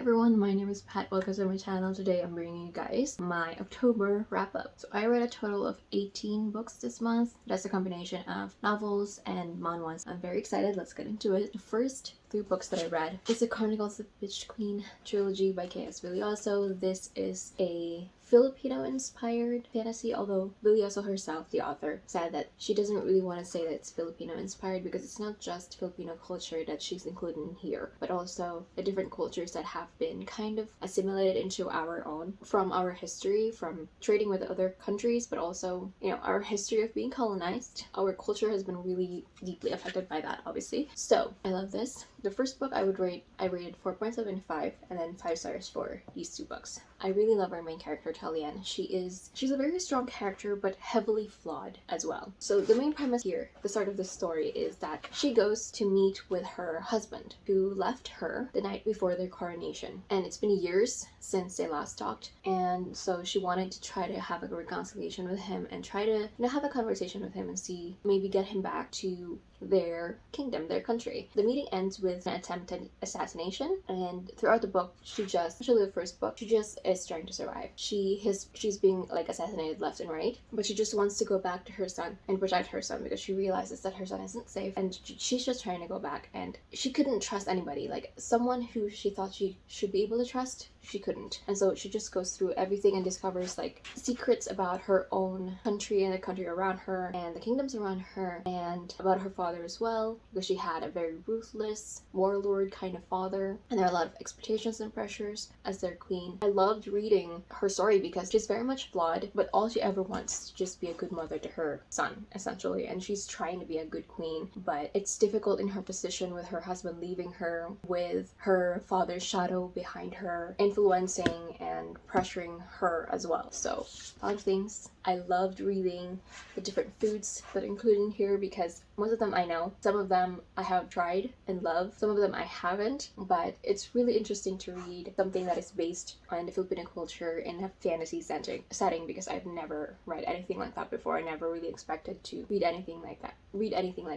everyone, my name is Pat. Welcome to my channel. Today I'm bringing you guys my October wrap-up. So I read a total of 18 books this month. That's a combination of novels and manhwas. I'm very excited. Let's get into it. The first 3 books that I read is the Chronicles of Bich Queen Trilogy by K.S. Villoso. This is a Filipino-inspired fantasy, although Villoso herself, the author, said that she doesn't really want to say that it's Filipino-inspired because it's not just Filipino culture that she's including here, but also the different cultures that have been kind of assimilated into our own from our history, from trading with other countries, but also, you know, our history of being colonized. Our culture has been really deeply affected by that, obviously. So, I love this. The first book I rated 4.75 and then 5 stars for these 2 books. I really love our main character, Talian. She's a very strong character, but heavily flawed as well. So the main premise here, the start of the story, is that she goes to meet with her husband, who left her the night before their coronation. And it's been years since they last talked, and so she wanted to try to have a reconciliation with him and try to, you know, have a conversation with him and see, maybe get him back to their kingdom, their country. The meeting ends with an attempted assassination, and throughout the book, especially the first book, she just is trying to survive. She's being like assassinated left and right, but she just wants to go back to her son and protect her son because she realizes that her son isn't safe, and she's just trying to go back, and she couldn't trust anybody. Like, someone who she thought she should be able to trust, she couldn't. And so she just goes through everything and discovers like secrets about her own country and the country around her and the kingdoms around her, and about her father as well, because she had a very ruthless warlord kind of father, and there are a lot of expectations and pressures as their queen. I loved reading her story because she's very much flawed, but all she ever wants is to just be a good mother to her son, essentially, and she's trying to be a good queen, but it's difficult in her position with her husband leaving her, with her father's shadow behind her influencing and pressuring her as well. So a lot of things. I loved reading the different foods that are included in here because most of them I know, some of them I have tried and love, some of them I haven't, but it's really interesting to read something that is based on the Filipino culture in a fantasy setting because I've never read anything like that before. I never really expected to read anything like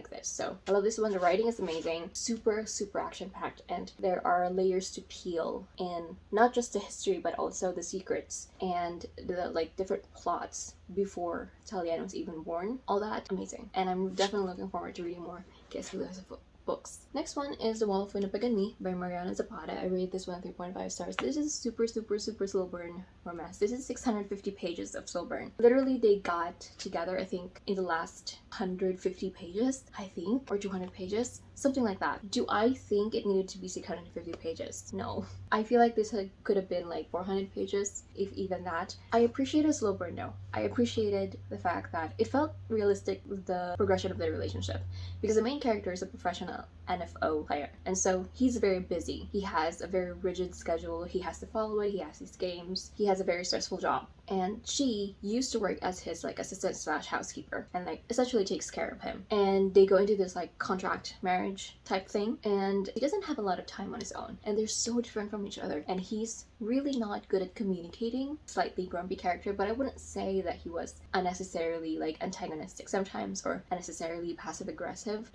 this. So I love this one. The writing is amazing, super action-packed, and there are layers to peel in not just the history but also the secrets and the like different plots before Talian was even born. All that amazing, and I'm definitely looking forward to reading more K.S. Villoso books. Next one is The Wall of Winnipeg and Me by Mariana Zapata. I rated this one 3.5 stars. This is super slow burn romance. This is 650 pages of slow burn. Literally, they got together, I think, in the last 150 pages, I think, or 200 pages, something like that. Do I think it needed to be 650 pages? No. I feel like this could have been like 400 pages, if even that. I appreciated slow burn though. I appreciated the fact that it felt realistic with the progression of their relationship, because the main character is a professional NFO player, and so he's very busy. He has a very rigid schedule. He has to follow it. He has these games. He has a very stressful job, and she used to work as his like assistant / housekeeper and like essentially takes care of him, and they go into this like contract marriage type thing, and he doesn't have a lot of time on his own, and they're so different from each other, and he's really not good at communicating. Slightly grumpy character, but I wouldn't say that he was unnecessarily like antagonistic sometimes or unnecessarily passive aggressive.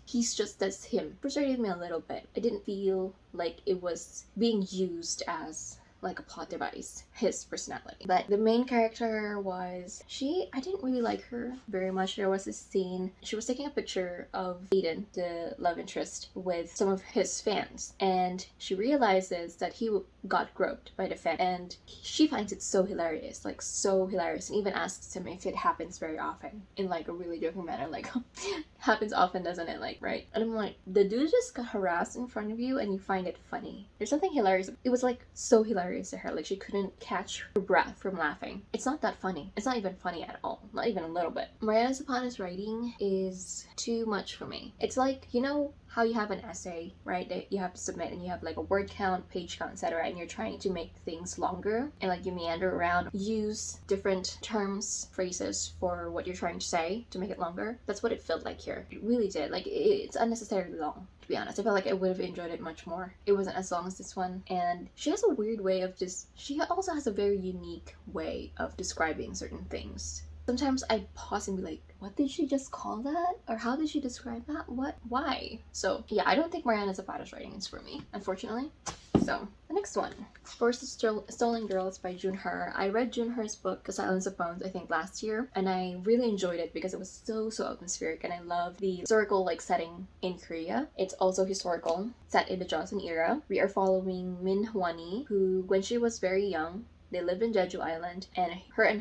He's just as him. Frustrated me a little bit. I didn't feel like it was being used as like a plot device, his personality. But the main character was, I didn't really like her very much. There was this scene, she was taking a picture of Aiden, the love interest, with some of his fans, and she realizes that he got groped by the fan, and she finds it so hilarious, and even asks him if it happens very often, in like a really joking manner, like, happens often, doesn't it, like, right? And I'm like, the dude just got harassed in front of you and you find it funny. There's something hilarious. It was like so hilarious to her, like she couldn't catch her breath from laughing. It's not that funny. It's not even funny at all. Not even a little bit. Mariana Zapata's writing is too much for me. It's like, you know how you have an essay, right, that you have to submit, and you have like a word count, page count, etc., and you're trying to make things longer, and like you meander around, use different terms, phrases for what you're trying to say to make it longer. That's what it felt like here. It really did. Like, it's unnecessarily long, to be honest. I felt like I would have enjoyed it much more. It wasn't as long as this one, and she has a weird way of she also has a very unique way of describing certain things. sometimes I'd pause and be like, what did she just call that? Or how did she describe that? What? Why? So yeah, I don't think Mariana Zapata's writing is for me, unfortunately. So the next one, Forest of Stolen Girls by Junher. I read Junher's book, The Silence of Bones, I think last year, and I really enjoyed it because it was so atmospheric, and I love the historical setting in Korea. It's also historical, set in the Joseon era. We are following Min Hwani, who when she was very young, they lived in Jeju Island, and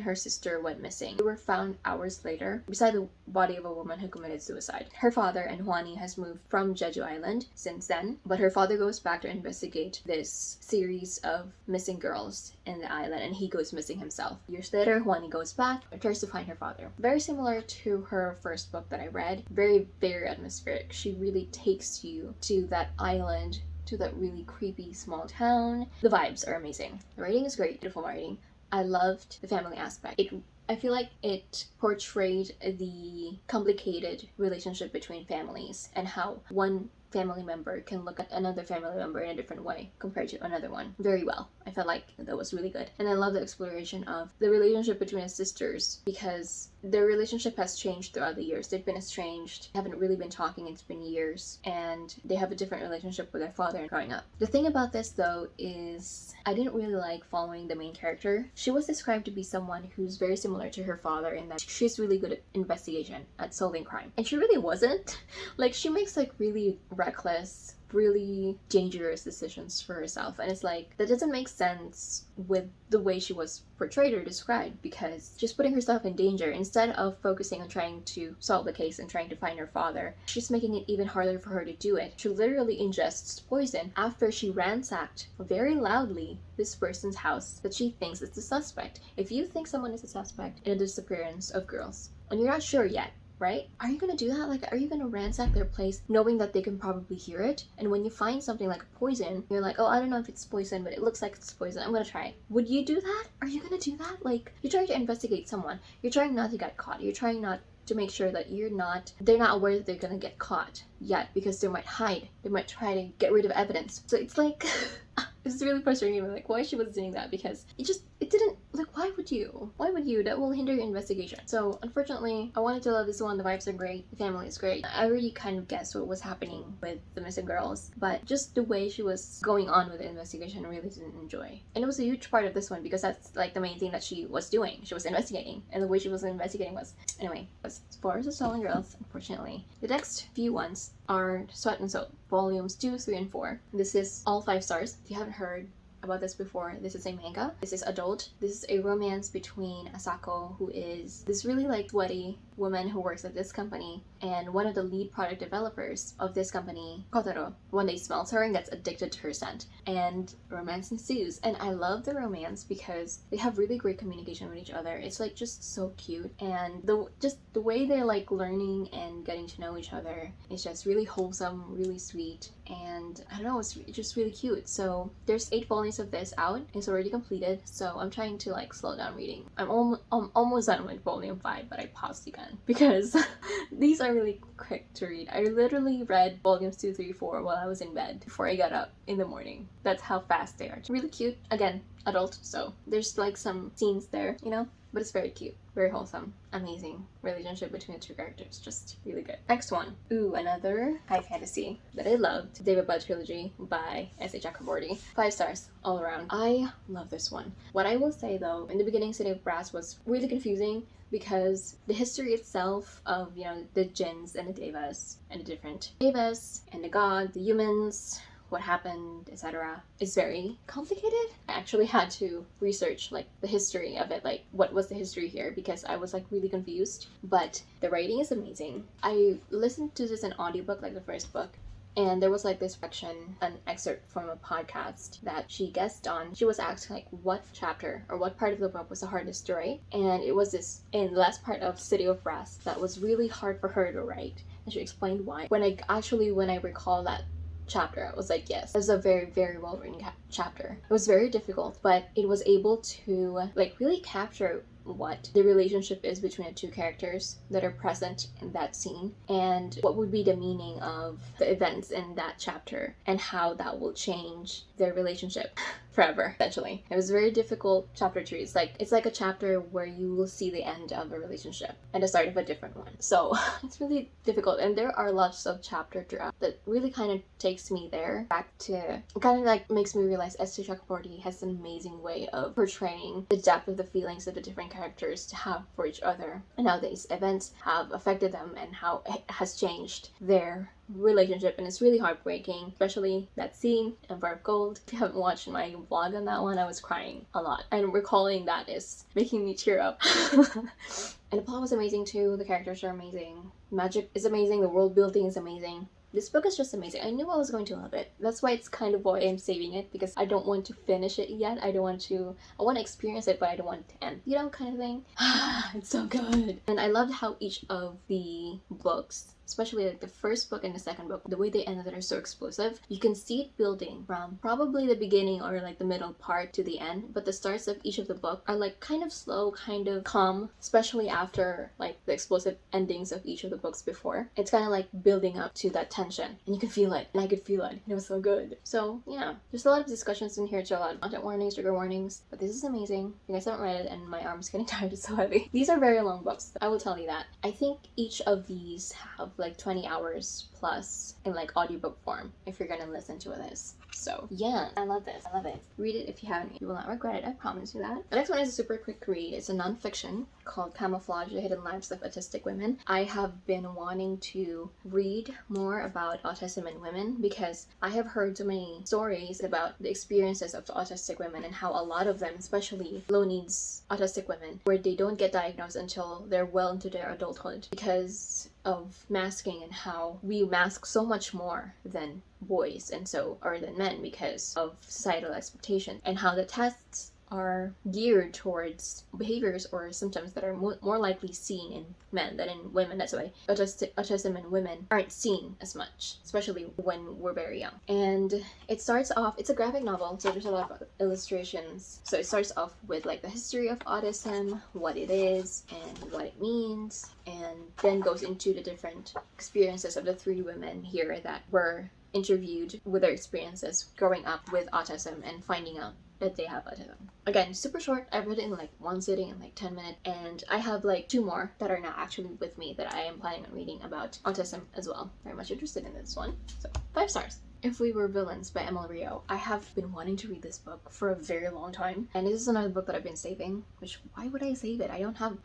her sister went missing. They were found hours later beside the body of a woman who committed suicide. Her father and Hwani has moved from Jeju Island since then, but her father goes back to investigate this series of missing girls in the island, and he goes missing himself. Years later, Hwani goes back and tries to find her father. Very similar to her first book that I read. Very atmospheric. She really takes you to that island, to that really creepy small town. The vibes are amazing. The writing is great, beautiful writing. I loved the family aspect. I feel like it portrayed the complicated relationship between families and how one family member can look at another family member in a different way compared to another one very well. I felt like that was really good. And I love the exploration of the relationship between the sisters, because their relationship has changed throughout the years. They've been estranged, haven't really been talking, it's been years, and they have a different relationship with their father growing up. The thing about this though is I didn't really like following the main character. She was described to be someone who's very similar to her father in that she's really good at investigation, at solving crime. And she really wasn't. She makes really reckless, really dangerous decisions for herself, and it's that doesn't make sense with the way she was portrayed or described, because she's putting herself in danger. Instead of focusing on trying to solve the case and trying to find her father, she's making it even harder for her to do it. She literally ingests poison after she ransacked very loudly this person's house that she thinks is the suspect. If you think someone is a suspect in the disappearance of girls and you're not sure yet, right? Are you gonna do that? Are you gonna ransack their place knowing that they can probably hear it? And when you find something like poison, you're like, oh, I don't know if it's poison, but it looks like it's poison. I'm gonna try it. Would you do that? Are you gonna do that? You're trying to investigate someone. You're trying not to get caught. You're trying not to make sure that they're not aware that they're gonna get caught yet, because they might hide. They might try to get rid of evidence. So it's it's really frustrating me, why she was doing that, because it didn't, why would you? That will hinder your investigation. So unfortunately, I wanted to love this one. The vibes are great, the family is great. I already kind of guessed what was happening with the missing girls, but just the way she was going on with the investigation, I really didn't enjoy. And it was a huge part of this one, because that's the main thing that she was doing. She was investigating, and the way she was investigating was, anyway, was Forest of Stolen Girls, unfortunately. The next few ones are Sweat and Soap, volumes 2, 3, and 4. This is all 5 stars. If you haven't heard about this before, this is a manga. This is adult. This is a romance between Asako, who is this really sweaty woman who works at this company, and one of the lead product developers of this company, Kotaro. One day smells her and gets addicted to her scent, and romance ensues. And I love the romance because they have really great communication with each other. It's just so cute, and the way they're learning and getting to know each other is just really wholesome, really sweet, and I don't know, it's just really cute. So there's 8 volumes of this out. It's already completed, so I'm trying to slow down reading. I'm almost done with volume 5, but I paused again because these are really quick to read. I literally read volumes 2, 3, 4 while I was in bed before I got up in the morning. That's how fast they are. Really cute. Again, adult, so there's some scenes there, but it's very cute, very wholesome, amazing relationship between the 2 characters, just really good. Next one, another high fantasy that I loved, David Blood Trilogy by S.A. Chakraborty. 5 stars all around. I love this one. What I will say though, in the beginning, City of Brass was really confusing because the history itself of, the jinns and the devas and the different devas and the god, the humans, what happened, etc. is very complicated. I actually had to research the history of it, what was the history here, because I was really confused. But the writing is amazing. I listened to this in audiobook, the first book, and there was this section, an excerpt from a podcast that she guested on. She was asked what chapter or what part of the book was the hardest to write, and it was this in the last part of City of Brass that was really hard for her to write, and she explained why. When I recall that chapter, I was yes, it was a very well written chapter. It was very difficult, but it was able to really capture what the relationship is between the 2 characters that are present in that scene, and what would be the meaning of the events in that chapter and how that will change their relationship. forever, essentially. It was a very difficult chapter 3. It's like a chapter where you will see the end of a relationship and the start of a different one. So it's really difficult, and there are lots of chapter throughout that really kind of takes me there back to, it kind of like makes me realize S.T. Chakraborty has an amazing way of portraying the depth of the feelings of the different characters to have for each other, and how these events have affected them and how it has changed their relationship. And it's really heartbreaking, especially that scene in Bar of Gold. If you haven't watched my vlog on that one, I was crying a lot, and recalling that is making me tear up. And the plot was amazing too, the characters are amazing, magic is amazing, the world building is amazing. This book is just amazing. I knew I was going to love it. That's why it's kind of why I'm saving it, because I don't want to finish it yet. I want to experience it, but I don't want it to end, you know, kind of thing. It's so good. And I loved how each of the books, especially like the first book and the second book, the way they ended it are so explosive. You can see it building from probably the beginning or like the middle part to the end, but the starts of each of the book are like kind of slow, kind of calm, especially after like the explosive endings of each of the books before. It's kind of like building up to that tension, and you can feel it, and I could feel it. It was so good. So yeah, there's a lot of discussions in here, a lot of content warnings, trigger warnings, but this is amazing. You guys haven't read it, and my arm's getting tired, it's so heavy. These are very long books, I will tell you that. I think each of these have like 20 hours plus in like audiobook form if you're gonna listen to this. So yeah, I love this. I love it. Read it if you haven't. You will not regret it. I promise you that. The next one is a super quick read. It's a non-fiction called Camouflage, The Hidden Lives of Autistic Women. I have been wanting to read more about autism in women because I have heard so many stories about the experiences of autistic women and how a lot of them, especially low needs autistic women, where they don't get diagnosed until they're well into their adulthood because of masking, and how we mask so much more than boys and so, or than men, because of societal expectations, and how the tests are geared towards behaviors or symptoms that are more likely seen in men than in women. That's why autism in women aren't seen as much, especially when we're very young. And it starts off, it's a graphic novel, so there's a lot of illustrations. So it starts off with like the history of autism, what it is and what it means, and then goes into the different experiences of the 3 women here that were interviewed with their experiences growing up with autism and finding out that they have autism. Again, super short. I read it in like one sitting in like 10 minutes, and I have like 2 more that are now actually with me that I am planning on reading about autism as well. Very much interested in this one. So 5 stars. If We Were Villains by Emily Rio. I have been wanting to read this book for a very long time, and this is another book that I've been saving, which, why would I save it? I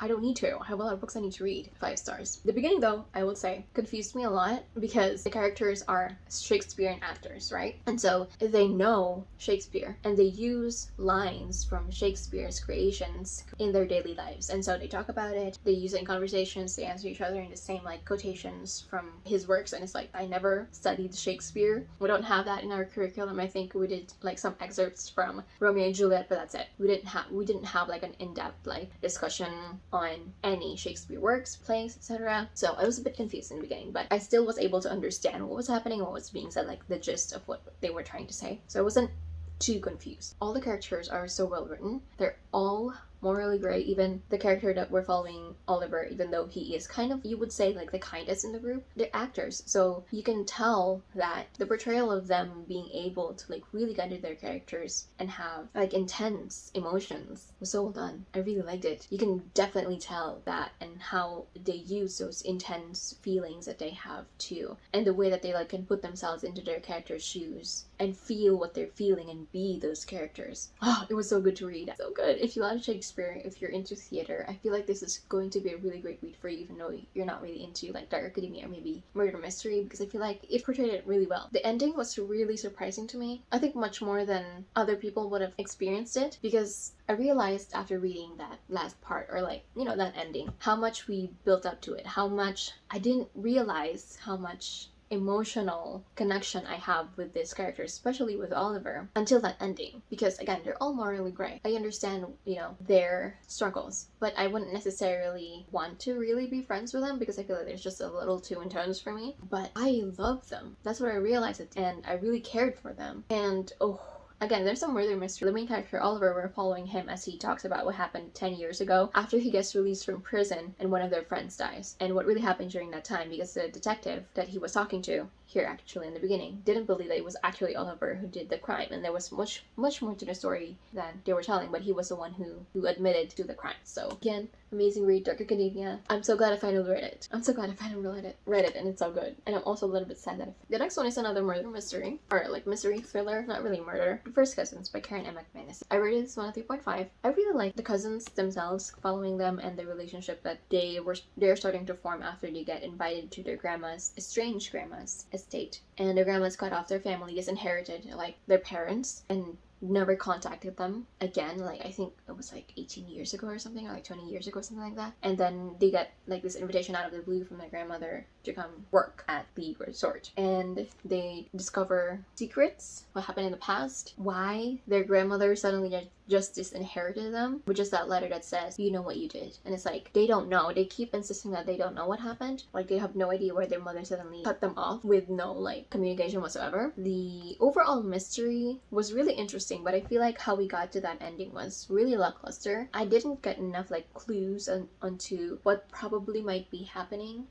don't need to. I have a lot of books I need to read. 5 stars. The beginning though, I would say, confused me a lot because the characters are Shakespearean actors, right? And so they know Shakespeare and they use lines from Shakespeare's creations in their daily lives, and so they talk about it, they use it in conversations, they answer each other in the same like quotations from his works, and it's like, I never studied Shakespeare. We don't have that in our curriculum. I think we did like some excerpts from Romeo and Juliet, but that's it. We didn't have like an in-depth like discussion on any Shakespeare works, plays, etc. So I was a bit confused in the beginning, but I still was able to understand what was happening and what was being said, like the gist of what they were trying to say. So I wasn't too confused. All the characters are so well written. They're all morally gray. Even the character that we're following, Oliver, even though he is kind of, you would say, like the kindest in the group, they're actors, so you can tell that the portrayal of them being able to like really get into their characters and have like intense emotions was so well done. I really liked it. You can definitely tell that, and how they use those intense feelings that they have too, and the way that they like can put themselves into their characters' shoes and feel what they're feeling and be those characters. Oh, it was so good to read. So good. If you like Shakespeare, if you're into theater, I feel like this is going to be a really great read for you, even though you're not really into like dark academia or maybe murder mystery, because I feel like it portrayed it really well. The ending was really surprising to me. I think much more than other people would have experienced it, because I realized after reading that last part, or like, you know, that ending, how much we built up to it, how much I didn't realize how much emotional connection I have with this character, especially with Oliver, until that ending, because again, they're all morally gray. I understand, you know, their struggles, but I wouldn't necessarily want to really be friends with them because I feel like there's just a little too intense for me, but I love them. That's what I realized, and I really cared for them. And oh, again, there's some murder mystery. The main character, Oliver, we're following him as he talks about what happened 10 years ago after he gets released from prison and one of their friends dies, and what really happened during that time, because the detective that he was talking to, here actually in the beginning didn't believe that it was actually Oliver who did the crime, and there was much more to the story than they were telling, but he was the one who admitted to the crime. So again, amazing read, Dark Academia. I'm so glad I finally read it. I'm so glad I finally read it, and it's so good. And I'm also a little bit sad that the next one is another murder mystery, or like mystery thriller, not really murder. The First Cousins by Carrie and McWethy. I rated this one at 3.5. I really like the cousins themselves, following them and the relationship that they're starting to form after they get invited to their grandma's, estranged grandma's estate, and their grandma's cut off their family, disinherited like their parents, and never contacted them again. Like I think it was like 18 years ago or something, or like 20 years ago, something like that. And then they get like this invitation out of the blue from their grandmother to come work at the resort, and they discover secrets, what happened in the past, why their grandmother suddenly just disinherited them, which is that letter that says, you know what you did. And it's like, they don't know. They keep insisting that they don't know what happened. Like they have no idea why their mother suddenly cut them off with no like communication whatsoever. The overall mystery was really interesting, but I feel like how we got to that ending was really lackluster. I didn't get enough like clues onto what probably might be happening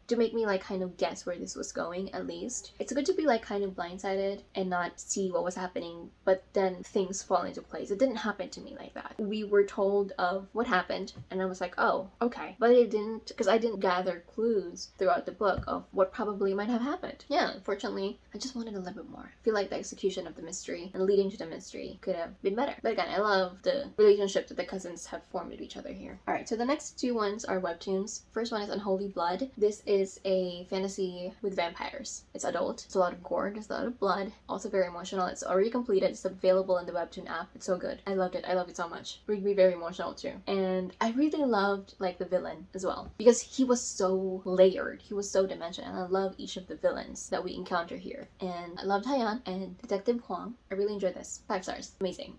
to make me like kind of guess where this was going. At least it's good to be like kind of blindsided and not see what was happening, but then things fall into place. It didn't happen to me like that. We were told of what happened and I was like, oh, okay, but it didn't, because I didn't gather clues throughout the book of what probably might have happened. Yeah, unfortunately I just wanted a little bit more. I feel like the execution of the mystery and leading to the mystery could have been better, but again, I love the relationship that the cousins have formed with each other here. All right, so the next two ones are webtoons. First one is Unholy Blood. This is a fantasy with vampires. It's adult. It's a lot of gore. There's a lot of blood. Also very emotional. It's already completed. It's available in the Webtoon app. It's so good. I loved it. I love it so much. It made me very emotional too. And I really loved like the villain as well, because he was so layered. He was so dimensional. And I love each of the villains that we encounter here. And I loved Hyan and Detective Huang. I really enjoyed this. 5 stars. Amazing.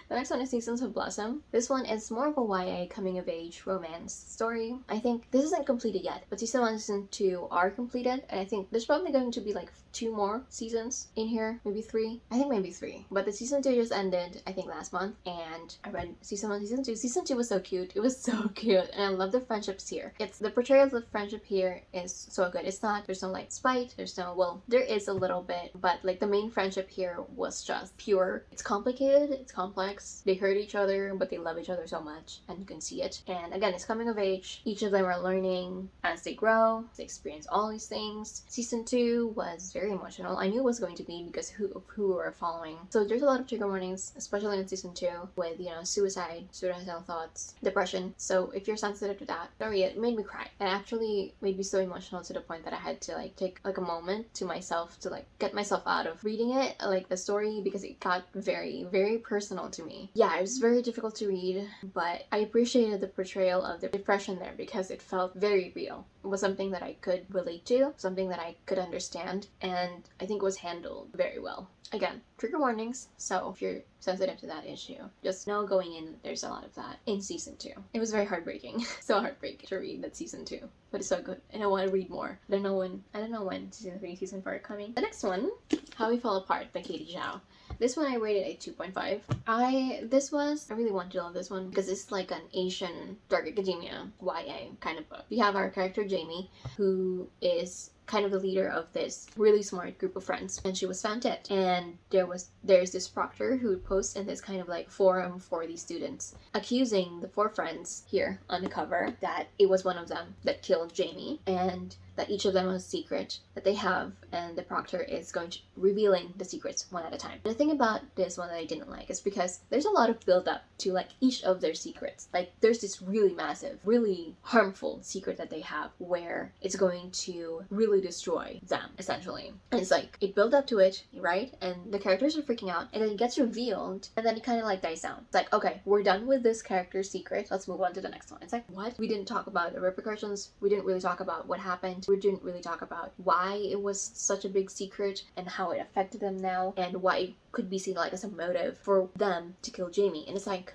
The next one is Seasons of Blossom. This one is more of a YA coming of age romance story. I think this isn't completed yet, but season 1 and season 2 are completed, and I think there's probably going to be like 2 more seasons in here, maybe 3. I think maybe 3. But the season 2 just ended, I think last month, and I read season 1, season 2. Season 2 was so cute. It was so cute, and I love the friendships here. It's the portrayal of friendship here is so good. It's not, there's no like spite, there's no, well, there is a little bit, but like the main friendship here was just pure. It's complicated, it's complex. They hurt each other, but they love each other so much, and you can see it. And again, it's coming of age. Each of them are learning as they grow, they experience all these things. Season 2 was very emotional. I knew it was going to be because who we're following. So there's a lot of trigger warnings, especially in season 2, with, you know, suicide, suicidal thoughts, depression. So if you're sensitive to that, don't read it. It made me cry. It actually made me so emotional to the point that I had to like take like a moment to myself to like get myself out of reading it, like the story, because it got very, very personal to me. Yeah, it was very difficult to read, but I appreciated the portrayal of the depression there because it felt very real. It was something that I could relate to, something that I could understand, and I think it was handled very well. Again, trigger warnings, so if you're sensitive to that issue, just know going in there's a lot of that in season 2. It was very heartbreaking. So heartbreaking to read that season 2. But it's so good, and I want to read more. I don't know when season 3, season 4 are coming. The next one, How We Fall Apart by Katie Zhao. This one I rated a 2.5. I really wanted to love this one because it's like an Asian Dark Academia YA kind of book. We have our character Jamie, who is kind of the leader of this really smart group of friends, and she was found dead. And there's this proctor who posts in this kind of like forum for these students, accusing the 4 friends here on the cover that it was one of them that killed Jamie, and that each of them has a secret that they have, and the proctor is going to revealing the secrets one at a time. And the thing about this one that I didn't like is because there's a lot of build up to like each of their secrets. Like there's this really massive, really harmful secret that they have where it's going to really destroy them, essentially. And it's like it built up to it, right? And the characters are freaking out, and then it gets revealed, and then it kind of like dies down. It's like, okay, we're done with this character's secret, let's move on to the next one. It's like, what? We didn't talk about the repercussions, we didn't really talk about what happened, we didn't really talk about why it was such a big secret and how it affected them now, and why it could be seen like as a motive for them to kill Jamie. And it's like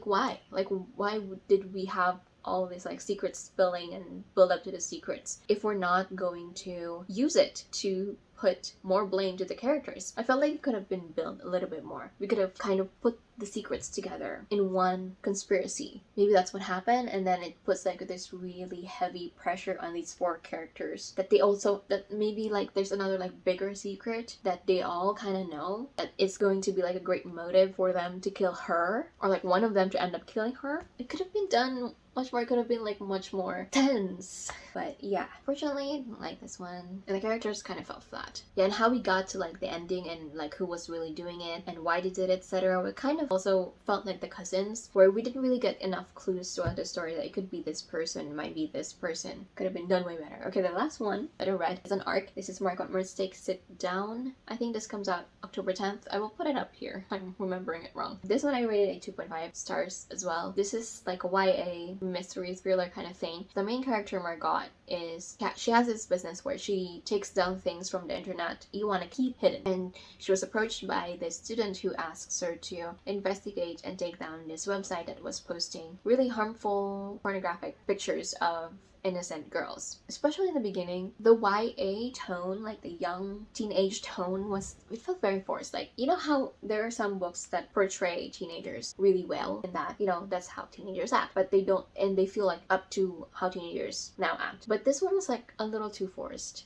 why? Like why did we have all these like secrets spilling and build up to the secrets if we're not going to use it to put more blame to the characters? I felt like it could have been built a little bit more. We could have kind of put the secrets together in one conspiracy. Maybe that's what happened, and then it puts like this really heavy pressure on these four characters that maybe like there's another like bigger secret that they all kind of know, that it's going to be like a great motive for them to kill her, or like one of them to end up killing her. It could have been done much more. It could have been like much more tense, but yeah, fortunately I didn't like this one, and the characters kind of fell flat. Yeah, and how we got to like the ending and like who was really doing it and why they did it, etc. It kind of also felt like the cousins, where we didn't really get enough clues throughout the story that it could be this person, it might be this person. Could have been done way better. Okay, the last one that I read is an arc. This is Margot Mertz Sit Down. I think this comes out October 10th. I will put it up here. I'm remembering it wrong. This one I rated a 2.5 stars as well. This is like a YA mystery thriller kind of thing. The main character, Margot, she has this business where she takes down things from the internet you want to keep hidden, and she was approached by this student who asks her to investigate and take down this website that was posting really harmful pornographic pictures of innocent girls. Especially in the beginning, the YA tone, like the young teenage tone, it felt very forced. Like, you know how there are some books that portray teenagers really well, and that, you know, that's how teenagers act, but they don't, and they feel like up to how teenagers now act. But this one was like a little too forced.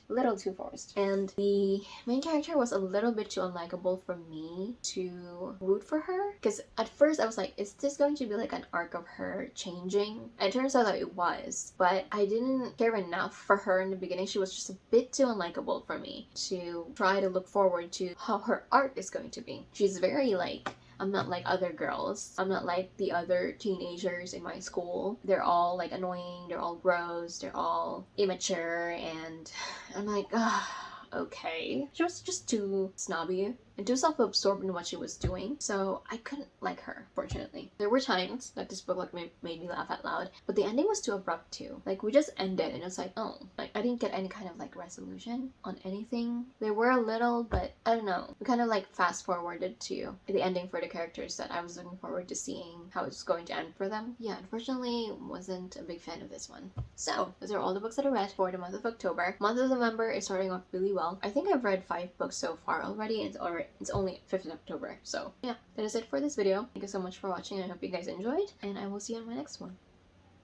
And the main character was a little bit too unlikable for me to root for her, because at first I was like, is this going to be like an arc of her changing? And it turns out that it was, but I didn't care enough for her in the beginning. She was just a bit too unlikable for me to try to look forward to how her arc is going to be. She's very like, I'm not like other girls. I'm not like the other teenagers in my school. They're all like annoying, they're all gross, they're all immature, and I'm like, okay. She was just too snobby and too self-absorbed in what she was doing, so I couldn't like her, fortunately. There were times that this book like made me laugh out loud, but the ending was too abrupt too. Like, we just ended and it's like, oh, like I didn't get any kind of like resolution on anything. There were a little, but I don't know. We kind of like fast forwarded to the ending for the characters that I was looking forward to seeing how it's going to end for them. Yeah, unfortunately wasn't a big fan of this one. So those are all the books that I read for the month of October. Month of November is starting off really well. I think I've read 5 books so far already, and it's only 5th of October. So yeah, that is it for this video. Thank you so much for watching. I hope you guys enjoyed, and I will see you on my next one.